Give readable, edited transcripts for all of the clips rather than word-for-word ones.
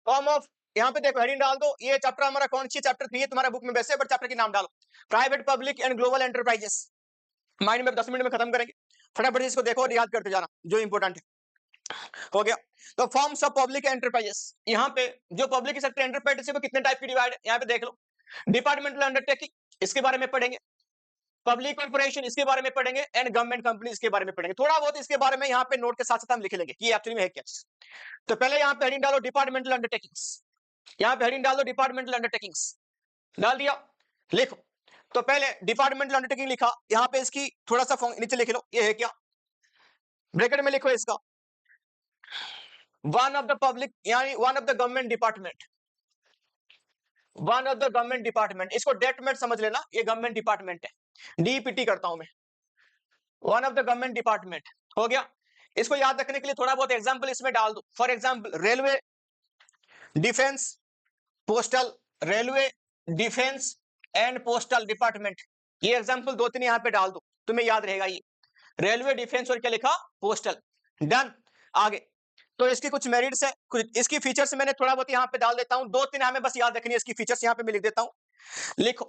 Form of, यहाँ पे देखो हेडिंग डाल दो, ये चैप्टर हमारा कौन सी चैप्टर 3 है तुम्हारा बुक में वैसे, बट चैप्टर की नाम डालो private public and global enterprises. Mind में 10 मिनट में खत्म करेंगे, फटाफट इसको देखो और याद करते जाना जो इंपॉर्टेंट है। हो गया। तो फॉर्म्स ऑफ पब्लिक एंटरप्राइजेस, यहाँ पे जो पब्लिक सेक्टर एंटरप्राइजेस है वो कितने टाइप की डिवाइड है, यहाँ पे देख लो। डिपार्टमेंटल अंडरटेकिंग इसके बारे में पढ़ेंगे, पब्लिक कॉर्पोरेशन इसके बारे में पढ़ेंगे, एंड गवर्नमेंट कंपनी इसके बारे में पढ़ेंगे। थोड़ा बहुत इसके बारे में यहाँ पे नोट के साथ साथ हम लिख लेंगे कि एक्चुअली में है क्या चीज। तो पहले यहाँ पे हेडिंग डालो डिपार्टमेंटल अंडरटेकिंग्स, यहाँ पे हेडिंग डाल दो डिपार्टमेंटल अंडरटेकिंग्स, डाल दिया, लिखो। तो पहले डिपार्टमेंटल अंडरटेकिंग लिखा, यहाँ पे इसकी थोड़ा सा नीचे लिख लो, ये है क्या, ब्रैकेट में लिखो इसका वन ऑफ द पब्लिक, यानी one of the government department, one of the government department, इसको डेटमेंट समझ लेना, ये गवर्नमेंट डिपार्टमेंट है, डीपीटी करता हूं मैं, one of the government department. हो गया। इसको याद रखने के लिए थोड़ा बहुत एग्जांपल इसमें डाल दो, for example railway, defence, postal, railway, defence and postal department, ये एग्जांपल दो तीन यहाँ पे डाल दो, तुम्हें याद रहेगा ये रेलवे, डिफेंस और क्या लिखा, पोस्टल। डन। आगे, तो इसकी कुछ मेरिट्स है, कुछ इसकी फीचर्स मैंने थोड़ा बहुत यहाँ पे डाल देता हूं, दो तीन हमें बस याद रखनी है इसकी फीचर्स, यहाँ पे मैं लिख देता हूं, लिखो।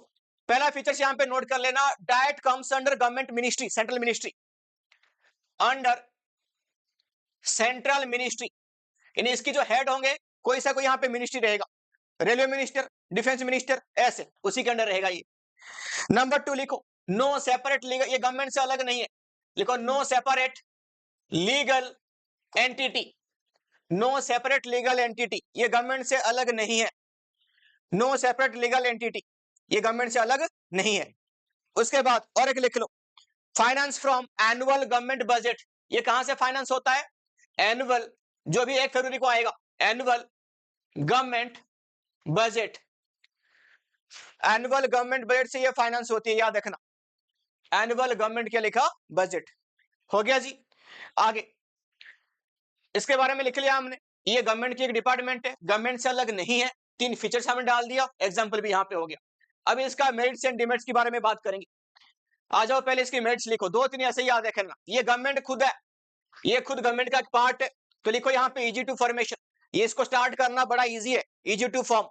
पहला फीचर्स यहाँ पे नोट कर लेना, diet comes under government ministry, central ministry, under central ministry, यानी इसकी जो हेड होंगे कोई सा कोई यहाँ पे मिनिस्ट्री रहेगा, रेलवे मिनिस्टर, डिफेंस मिनिस्टर, ऐसे उसी के अंडर रहेगा ये। नंबर 2 लिखो, नो सेपरेट लीगल, ये गवर्नमेंट से अलग नहीं है, लिखो no separate legal entity, no separate legal entity, ये गवर्नमेंट से अलग नहीं है, नो सेपरेट लीगल एंटिटी, ये गवर्नमेंट से अलग नहीं है। उसके बाद और एक लिख लो, finance from annual government budget, ये कहां से फाइनेंस होता है, एनुअल, जो भी 1 फरवरी को आएगा, annual government budget, annual government budget से ये फाइनेंस होती है, याद रखना, एनुअल गवर्नमेंट क्या लिखा, बजट। हो गया जी। आगे इसके बारे में लिख लिया हमने, ये गवर्नमेंट की एक डिपार्टमेंट है, गवर्नमेंट से अलग नहीं है, 3 फीचर्स हमने डाल दिया, एग्जांपल भी यहाँ पे हो गया। अब इसका मेरिट्स एंड डिमेरिट्स के बारे में बात करेंगे। आ जाओ, पहले इसकी मेरिट्स लिखो, दो तीन ऐसे याद रखना, ये गवर्नमेंट खुद है, ये खुद गवर्नमेंट का एक पार्ट है, तो लिखो यहाँ पे इजी टू फॉर्मेशन, ये इसको स्टार्ट करना बड़ा इजी है, इजी टू फॉर्म,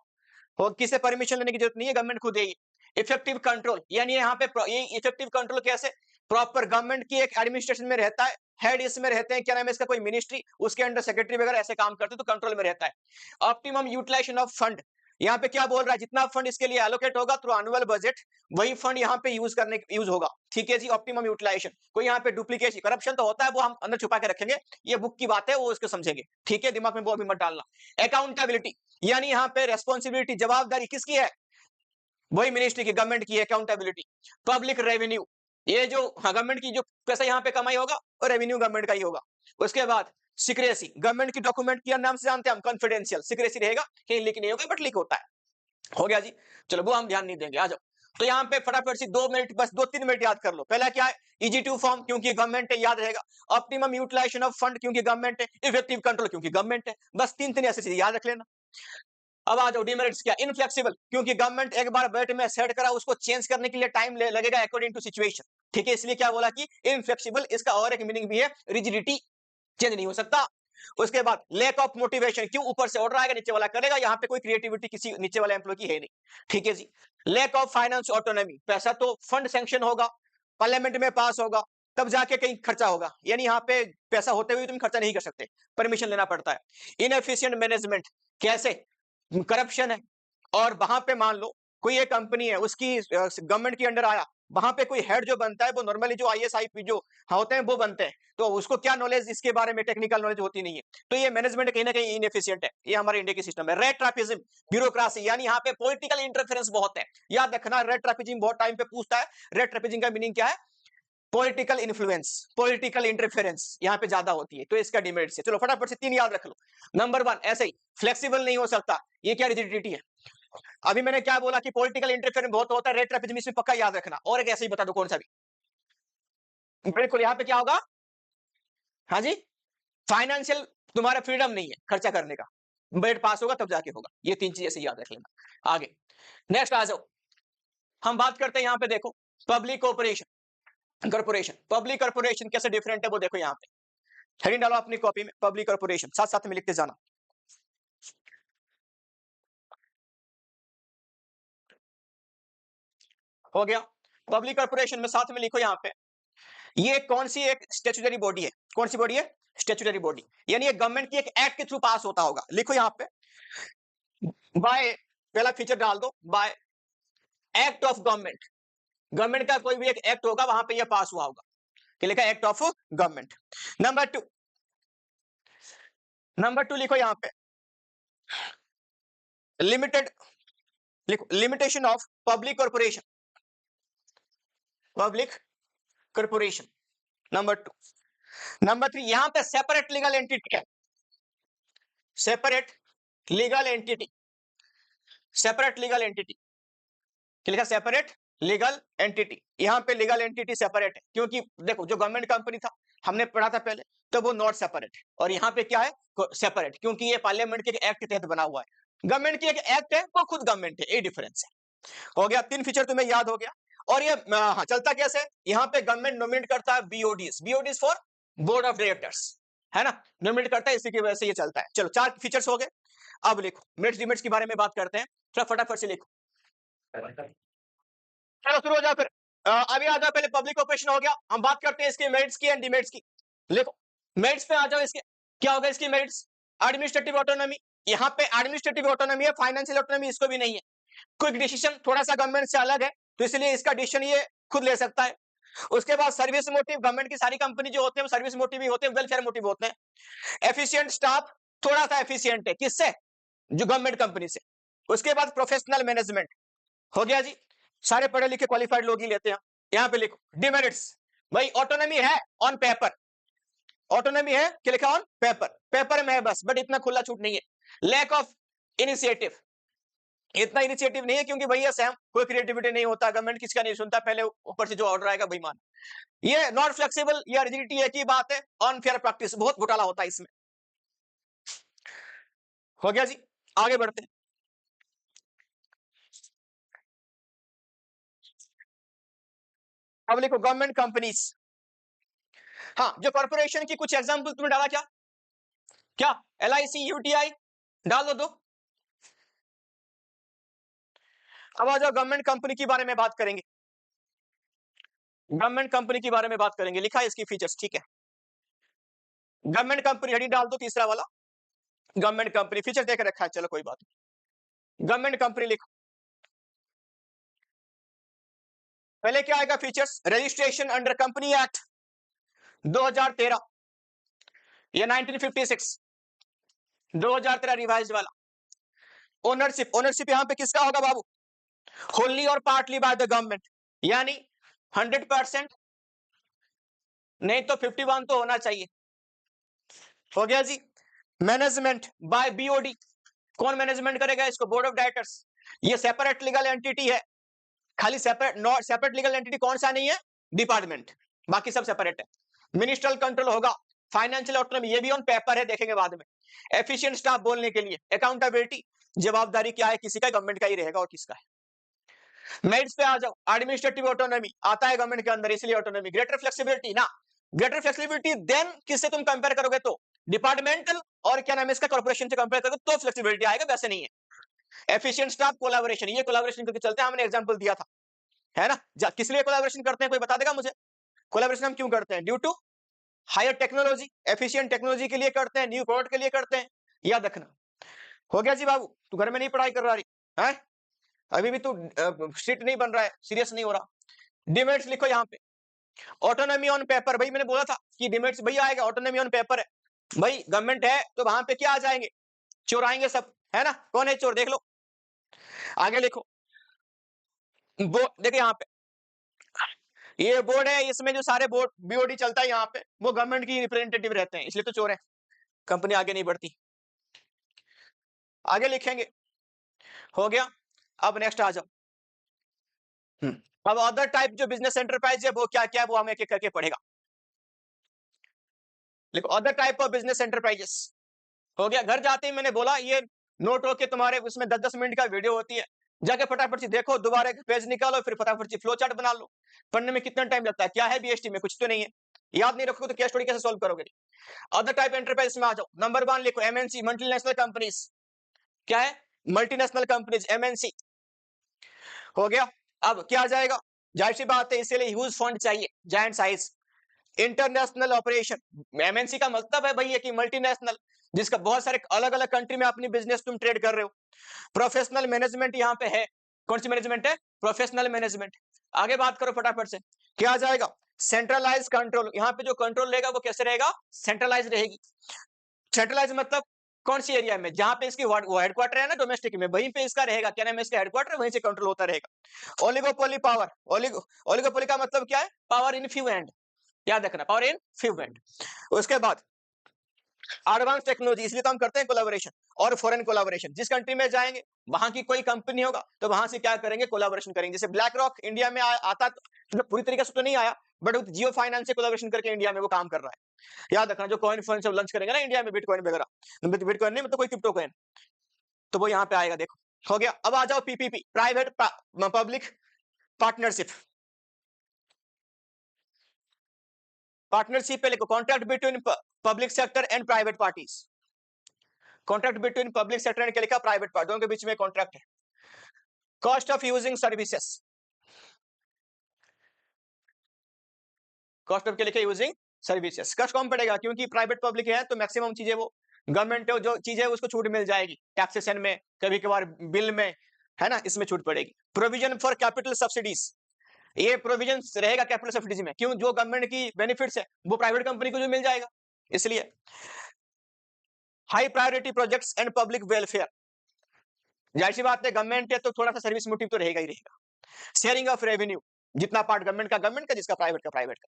हो किसी परमिशन लेने की जरूरत नहीं है, गवर्नमेंट खुद है ये। इफेक्टिव कंट्रोल, यानी यहाँ पे ये इफेक्टिव कंट्रोल कैसे, प्रॉपर गवर्नमेंट की एक एडमिनिस्ट्रेशन में रहता है, हेड इसमें रहते हैं, क्या नाम है इसका, कोई मिनिस्ट्री, उसके अंडर सेक्रेटरी वगैरह ऐसे काम करते हैं, तो कंट्रोल में रहता है। ऑप्टिमम यूटिलाइजेशन ऑफ फंड, यहाँ पे क्या बोल रहा है, जितना फंड इसके लिए एलोकेट होगा थ्रू एनुअल बजट, वही फंड यहाँ पे यूज होगा, ठीक है जी। ऑप्टिमम यूटिलाइजेशन, कोई यहाँ पे डुप्लीकेशन करप्शन तो होता है, वो हम अंदर छुपा के रखेंगे, ये बुक की बात है, वो उसको समझेंगे, ठीक है, दिमाग में वो अभी मत डालना। अकाउंटेबिलिटी, यानी यहाँ पे रेस्पॉन्सिबिलिटी, जवाबदारी किसकी है, वही मिनिस्ट्री की, गवर्नमेंट की, अकाउंटेबिलिटी। पब्लिक रेवेन्यू, ये जो गवर्नमेंट की जो पैसा यहाँ पे कमाई होगा और रेवेन्यू गवर्नमेंट का ही होगा। उसके बाद सिक्रेसी, गवर्नमेंट की डॉक्यूमेंट की नाम से जानते हैं हम, कॉन्फिडेंशियल, सिक्रेसी रहेगा, कहीं लीक नहीं होगा, बट लीक होता है। हो गया जी, चलो वो हम ध्यान नहीं देंगे, आ जाओ। तो यहाँ पे फटाफट से 2 मिनट, बस 2-3 मिनट याद कर लो। पहला क्या है, इजी टू फॉर्म, क्योंकि गवर्नमेंट है, याद रहेगा। ऑप्टिमम यूटिलाइजेशन ऑफ फंड, क्योंकि गवर्नमेंट है। इफेक्टिव कंट्रोल, क्योंकि गवर्नमेंट है। बस 3 ऐसी चीजें याद रख लेना। अब आ जाओ डिमेरिट्स, क्या, इनफ्लेक्सिबल, क्योंकि गवर्नमेंट एक बार बजट में सेट करा, उसको चेंज करने के लिए टाइम लगेगा अकॉर्डिंग टू सिचुएशन, ठीक है, इसलिए क्या बोला कि इनफ्लेक्सिबल। इसका और एक मीनिंग भी है, रिजिडिटी, चेंज नहीं हो सकता। उसके बाद लैक ऑफ मोटिवेशन, क्यों, ऊपर से ऑर्डर आएगा, नीचे वाला करेगा, यहाँ पे कोई क्रिएटिविटी किसी नीचे वाले एम्प्लॉय की है नहीं, ठीक है जी। लैक ऑफ फाइनेंस ऑटोनॉमी, पैसा तो फंड सैंक्शन होगा, पार्लियामेंट में पास होगा, तब जाके कहीं खर्चा होगा, यानी यहाँ पे पैसा होते हुए तुम खर्चा नहीं कर सकते, परमिशन लेना पड़ता है। इनएफिशिएंट मैनेजमेंट, कैसे, करप्शन है, और वहां पे मान लो कोई एक कंपनी है, उसकी गवर्नमेंट के अंडर आया, वहां पे कोई हेड जो बनता है वो नॉर्मली जो आईएएस जो होते हैं वो बनते हैं, तो उसको क्या नॉलेज इसके बारे में, टेक्निकल नॉलेज होती नहीं है, तो ये मैनेजमेंट कहीं ना कहीं इनएफिशिएंट है, ये हमारे इंडिया की सिस्टम है। रेड ट्रैपिज्म, ब्यूरोक्रेसी, यानी यहाँ पे पॉलिटिकल इंटरफेरेंस बहुत है, याद रखना, रेड ट्रैपिज्म बहुत टाइम पे पूछता है। रेड ट्रैपिज्म का मीनिंग क्या है, पॉलिटिकल इन्फ्लुएंस, पॉलिटिकल इंटरफेरेंस यहाँ पे ज्यादा होती है, तो इसका डिमेरिट है। चलो फटाफट से 3 याद रख लो। नंबर 1, ऐसे ही फ्लेक्सिबल नहीं हो सकता, ये क्या, रिजिडिटी है। अभी मैंने क्या बोला कि पॉलिटिकल इंटरफेरेंस बहुत होता है, रेड ट्रैपिज्म इसमें पक्का याद रखना। और एक ऐसे ही बता दो कौन सा भी, बिल्कुल यहाँ पे क्या होगा, हाँ जी, फाइनेंशियल, तुम्हारा फ्रीडम नहीं है खर्चा करने का, बजट पास होगा तब जाके होगा, ये 3 चीजें से याद रख लेना। आगे नेक्स्ट आ जाओ, हम बात करते हैं यहाँ पे, देखो पब्लिक कॉर्पोरेशन, पब्लिक कॉर्पोरेशन कैसे डिफरेंट है वो देखो, यहाँ पे हेडिंग डालो अपनी कॉपी में, पब्लिक कॉर्पोरेशन, साथ साथ में लिखते जाना। हो गया। पब्लिक कॉर्पोरेशन में साथ में लिखो यहाँ पे, ये कौन सी एक स्टेचुटरी बॉडी है, कौन सी बॉडी है, स्टेचुटरी बॉडी, यानी ये गवर्नमेंट की एक एक्ट के थ्रू पास होता होगा। लिखो यहाँ पे बाय, पहला फीचर डाल दो, bye act of government, government का कोई भी एक एक्ट होगा वहां पे ये पास हुआ होगा, कि लिखा act of government. Number two लिखो यहाँ पे लिमिटेड, लिखो limitation of public corporation, public corporation number two. Number three यहां पे सेपरेट लीगल एंटिटी है, separate legal entity, separate legal entity, लिखा सेपरेट लीगल एंटिटी, यहां पे लीगल एंटिटी सेपरेट है, क्योंकि देखो जो गवर्नमेंट कंपनी था हमने पढ़ा था पहले, तो वो नॉट सेपरेट है, और यहां पे क्या है सेपरेट, क्योंकि ये पार्लियामेंट के एक्ट के तहत बना हुआ है, गवर्नमेंट की एक एक्ट है वो खुद गवर्नमेंट है, ये डिफरेंस है। हो गया, तीन फीचर तुम्हें याद हो गया। और ये हाँ, चलता कैसे, यहाँ पे गवर्नमेंट नॉमिनेट करता है बीओडीज, बीओडीज फॉर बोर्ड ऑफ डायरेक्टर्स, है ना, नॉमिनेट करता है, इसी की वजह से ये चलता है। चलो चार फीचर्स हो गए, अब लिखो मेरिट्स डिमेरिट्स के बारे में बात करते हैं, थोड़ा फटाफट से लिखो। चलो शुरू हो जाओ फिर, अभी आ जाओ, पहले पब्लिक कॉर्पोरेशन हो गया, हम बात करते हैं इसके मेरिट्स की एंड डिमेरिट्स की। लिखो मेरिट्स पे आ जाओ, इसके क्या होगा, इसकी मेरिट्स एडमिनिस्ट्रेटिव ऑटोनॉमी, यहाँ पे एडमिनिस्ट्रेटिव ऑटोनॉमी है, फाइनेंशियल ऑटोनॉमी इसको भी नहीं है, क्विक डिसीजन थोड़ा सा गवर्नमेंट से अलग है, तो इसलिए इसका डिसीजन ये खुद ले सकता है। उसके बाद सर्विस मोटिव, गवर्नमेंट की सारी कंपनी जो होते हैं वो सर्विस मोटिव ही होते हैं, वेलफेयर मोटिव होते हैं। एफिशिएंट स्टाफ, थोड़ा सा एफिशिएंट है, किससे, जो गवर्नमेंट कंपनी से। उसके बाद प्रोफेशनल मैनेजमेंट, हो गया जी, सारे पढ़े लिखे क्वालिफाइड लोग ही लेते हैं। यहां पे लिखो डिमेरिट्स, भाई ऑटोनॉमी है ऑन पेपर, ऑटोनॉमी है कि लिखा ऑन पेपर, पेपर में है बस, बट इतना खुला छूट नहीं है। लैक ऑफ इनिशिएटिव, इतना इनिशिएटिव नहीं है, क्योंकि भैया सैम कोई क्रिएटिविटी नहीं होता, गवर्नमेंट किसका नहीं सुनता, पहले ऊपर से जो ऑर्डर आएगा वही मान। ये नॉट फ्लेक्सिबल या रिजिडिटी एक ही बात है, अनफेयर प्रैक्टिस, बहुत घोटाला होता है इसमें। हो गया जी, आगे बढ़ते हैं। अब लिखो गवर्नमेंट कंपनीज, हाँ जो कॉर्पोरेशन की कुछ एग्जांपल तुमने डाला, क्या क्या LIC UTI डाल दो, अब आ जाओ गवर्नमेंट कंपनी के बारे में बात करेंगे, गवर्नमेंट कंपनी के बारे में बात करेंगे, लिखा है इसकी फीचर्स, ठीक है। गवर्नमेंट कंपनी हेडिंग डाल दो, तीसरा वाला गवर्नमेंट कंपनी, फीचर देकर रखा है, चलो कोई बात नहीं। गवर्नमेंट कंपनी लिखो, पहले क्या आएगा features, registration under company act 2013 या 1956, 2013 रिवाइज्ड वाला। ओनरशिप, ओनरशिप यहां पे किसका होगा बाबू, होली और पार्टली बाय द गवर्नमेंट, यानी 100%, नहीं तो 51 तो होना चाहिए। हो गया जी। मैनेजमेंट बाय BOD, कौन मैनेजमेंट करेगा इसको, बोर्ड ऑफ डायरेक्टर्स, ये सेपरेट लीगल एंटिटी है, खाली separate, not separate legal entity कौन सा नहीं है, डिपार्टमेंट, बाकी सब सेपरेट है। मिनिस्ट्रियल कंट्रोल होगा, फाइनेंशियल ऑटोनॉमी ये भी ऑन पेपर है, देखेंगे बाद में। एफिशिएंट स्टाफ बोलने के लिए, अकाउंटेबिलिटी, जवाबदारी क्या है, किसी का, गवर्नमेंट का ही रहेगा और किसका है। मेरिट्स पे आ जाओ, एडमिनिस्ट्रेटिव ऑटोनॉमी आता है गवर्नमेंट के अंदर, इसलिए ऑटोनॉमी। ग्रेटर फ्लेक्सिबिलिटी ना, ग्रेटर फ्लेक्सिबिलिटी देन किससे तुम कंपेयर करोगे, तो डिपार्टमेंटल और क्या नाम है इसका, कॉर्पोरेशन से कंपेयर करोगे तो फ्लेक्सिबिलिटी आएगा, वैसे नहीं है। एफिशिएंट स्टाफ, कोलैबोरेशन, ये कोलैबोरेशन करके चलते हैं, हमने एग्जांपल दिया था, है ना, किस लिए कोलैबोरेशन करते हैं, कोई बता देगा मुझे, कोलैबोरेशन हम क्यों करते हैं, due to higher technology, efficient technology के लिए करते हैं, न्यू प्रोडक्ट के लिए करते हैं, याद रखना। हो गया जी बाबू, तू घर में नहीं पढ़ाई कर रहा है, अभी भी तू स्ट्रिक्ट नहीं बन रहा है, सीरियस नहीं हो रहा। डिमेरिट्स लिखो यहाँ पे, ऑटोनॉमी ऑन पेपर, भाई मैंने बोला था कि डिमेरिट्स भैया आएगा, ऑटोनॉमी ऑन पेपर है, भाई गवर्नमेंट है तो वहां पे क्या आ जाएंगे, चोर आएंगे सब, है ना, कौन है चोर, देख लो। आगे लिखो, वो देखो यहाँ पे ये बोर्ड है, इसमें जो सारे बोर्ड BOD चलता है यहाँ पे, वो गवर्नमेंट की रिप्रेजेंटेटिव रहते हैं, इसलिए तो चोर है, कंपनी आगे नहीं बढ़ती। आगे लिखेंगे, हो गया। अब नेक्स्ट आ जाओ, अब अदर टाइप जो बिजनेस एंटरप्राइज है वो क्या क्या है, वो हम एक एक करके पढ़ेगा। देखो other type of business enterprises, हो गया। घर जाते ही मैंने बोला ये नोट होके तुम्हारे उसमें 10-10 मिनट का वीडियो होती है, जाके फटाफट से देखो, दोबारा एक पेज निकालो, फिर फटाफट से फ्लो चार्ट बना लो। पढ़ने में कितना टाइम लगता है, क्या है BST में, कुछ तो नहीं है, याद नहीं रखोगे तो केस स्टडी कैसे सॉल्व करोगे। अदर टाइप एंटरप्राइज में आ जाओ, नंबर 1 लिखो MNC, मल्टीनेशनल कंपनीज, क्या है, मल्टीनेशनल कंपनीज MNC, हो गया। अब क्या आ जाएगा, जाहिर सी बात है इसके लिए ह्यूज फंड चाहिए, giant size. International operation, MNC का मतलब है भैया कि मल्टीनेशनल, जिसका बहुत सारे अलग अलग कंट्री में अपनी बिजनेस तुम ट्रेड कर रहे हो। प्रोफेशनल मैनेजमेंट यहाँ पे है, कौन सी मैनेजमेंट है? Professional management. आगे बात करो फटाफट से, क्या आ जाएगा? Centralise control. यहाँ पे जो कंट्रोल रहेगा वो कैसे रहेगा? सेंट्रलाइज रहेगी। सेंट्रलाइज मतलब कौन सी एरिया में? जहां पे इसकी हेडक्वार्टर है ना डोमेस्टिक में, वहीं पे इसका रहेगा, क्या नाम है इसका? हेडक्वार्टर, वहीं से कंट्रोल होता रहेगा। ओलिगोपोली पावर, ओलिगोपोली का मतलब क्या है? पावर इन फ्यू हैंड, याद रखना, पावर इन फ्यू हैंड। उसके बाद एडवांस टेक्नोलॉजी, इसलिए तो हम करते हैं कोलैबोरेशन। और फॉरेन कोलैबोरेशन, जिस कंट्री में जाएंगे वहां की कोई कंपनी होगा तो वहां से क्या करेंगे? कोलैबोरेशन करेंगे। जैसे ब्लैक रॉक इंडिया में आता तो मतलब पूरी तरीके से तो नहीं आया, बट जियो फाइनेंस से कोलैबोरेशन करके इंडिया में वो काम कर रहा है। याद रखना, जो कॉइन फोइन सब लॉन्च करेंगे ना इंडिया में, बिटकॉइन वगैरह, बिटकॉइन नहीं मतलब कोई क्रिप्टो कॉइन, तो वो यहाँ पे आएगा। देखो हो गया। अब आ जाओ PPP, private public partnership. Partnership पे लिखो contract between public sector and private parties. Contract between public sector and क्या लिखा? प्राइवेट पार्टी, दोनों के बीच में कॉन्ट्रैक्ट है। Cost of using services, cost of क्या लिखे? Using services. कस्ट कम पड़ेगा क्योंकि प्राइवेट पब्लिक है तो मैक्सिमम चीजें वो गवर्नमेंट जो चीजें उसको छूट मिल जाएगी, टैक्सेशन में, कभी कभार बिल में, है ना, इसमें छूट पड़ेगी। प्रोविजन फॉर कैपिटल सब्सिडीज, ये प्रोविजन रहेगा कैपिटल सब्सिडीज में, क्यों? जो गवर्नमेंट की बेनिफिट्स है वो प्राइवेट कंपनी को जो मिल जाएगा, इसलिए। High priority projects and public welfare, जाहिर सी बात है गवर्नमेंट है तो थोड़ा सा सर्विस मोटिव तो रहेगा ही रहेगा। शेयरिंग ऑफ रेवेन्यू, जितना पार्ट गवर्नमेंट का, जिसका प्राइवेट का प्राइवेट का।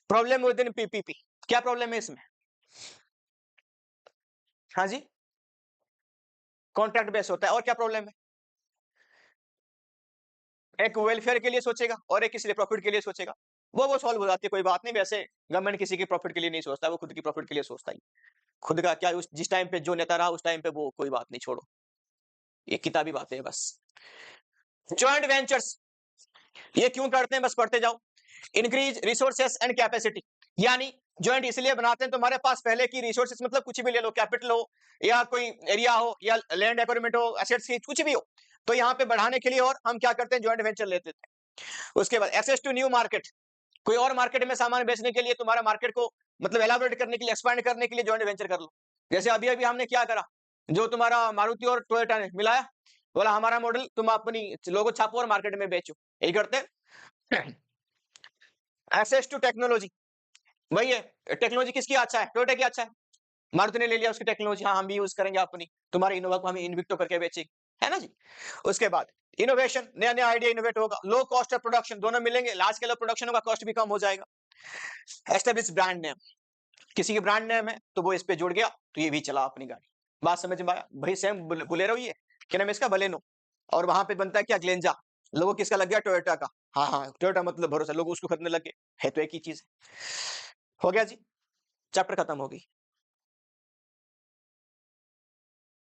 प्रॉब्लम विद इन पीपीपी, क्या प्रॉब्लम है इसमें? हाँ जी, कॉन्ट्रैक्ट बेस होता है, और क्या प्रॉब्लम है? एक वेलफेयर के लिए सोचेगा और एक किसी प्रॉफिट के लिए सोचेगा, वो सॉल्व हो जाती है, कोई बात नहीं। वैसे गवर्नमेंट किसी के प्रॉफिट के लिए नहीं सोचता, वो खुद की प्रॉफिट के लिए सोचता है। खुद का क्या, उस जिस टाइम पे जो नेता रहा उस टाइम पे वो कोई बात नहीं, छोड़ो, ये किताबी बातें हैं बस। जॉइंट वेंचर्स, ये क्यों करते हैं? बस पढ़ते जाओ। इंक्रीज रिसोर्सेस एंड कैपेसिटी, यानी जॉइंट इसलिए बनाते हैं तुम्हारे पास पहले की रिसोर्सेस, मतलब कुछ भी ले लो, कैपिटल हो या कोई एरिया हो या लैंड एक्वायरमेंट हो, एसेट्स की कुछ भी हो, तो यहाँ पे बढ़ाने के लिए और हम क्या करते हैं? जॉइंट वेंचर लेते थे। उसके बाद एक्सेस टू न्यू मार्केट, कोई और मार्केट में सामान बेचने के लिए, तुम्हारा मार्केट को मतलब एलाबोरेट करने के लिए, एक्सपांड करने के लिए जॉइंट वेंचर कर लो। जैसे अभी अभी हमने क्या करा, जो तुम्हारा मारुति और टोयोटा ने मिलाया, बोला हमारा मॉडल तुम अपनी लोगो छापो और मार्केट में बेचो, यही करते हैं। एक्सेस टू टेक्नोलॉजी, वही है, टेक्नोलॉजी किसकी अच्छा है? टोयोटा की अच्छा है, मारुति ने ले लिया उसकी टेक्नोलॉजी, हाँ हम भी यूज करेंगे अपनी, तुम्हारी इनोवा को हम इन्विक्टो करके बेचेंगे, है ना जी। उसके बाद इनोवेशन, नया नया आइडिया इनोवेट होगा। लो कॉस्ट ऑफ प्रोडक्शन, दोनों मिलेंगे, लार्ज स्केल ऑफ प्रोडक्शन होगा, कॉस्ट भी कम हो जाएगा। एस्टेब्लिश ब्रांड नेम, किसी की ब्रांड नेम है तो वो इस पे जुड़ गया तो ये भी चला अपनी गाड़ी। बात समझ में आया भाई? सेम बोलेरो ही है, क्या नाम है इसका? बलेनो। और वहां पे बनता है क्या? ग्लेंजा। लोगों किसका लग गया? टोयोटा का। हाँ हाँ, टोयोटा मतलब भरोसा, लोग उसको खरीदने लगे, है तो एक ही चीज। हो गया जी, चैप्टर खत्म होगी।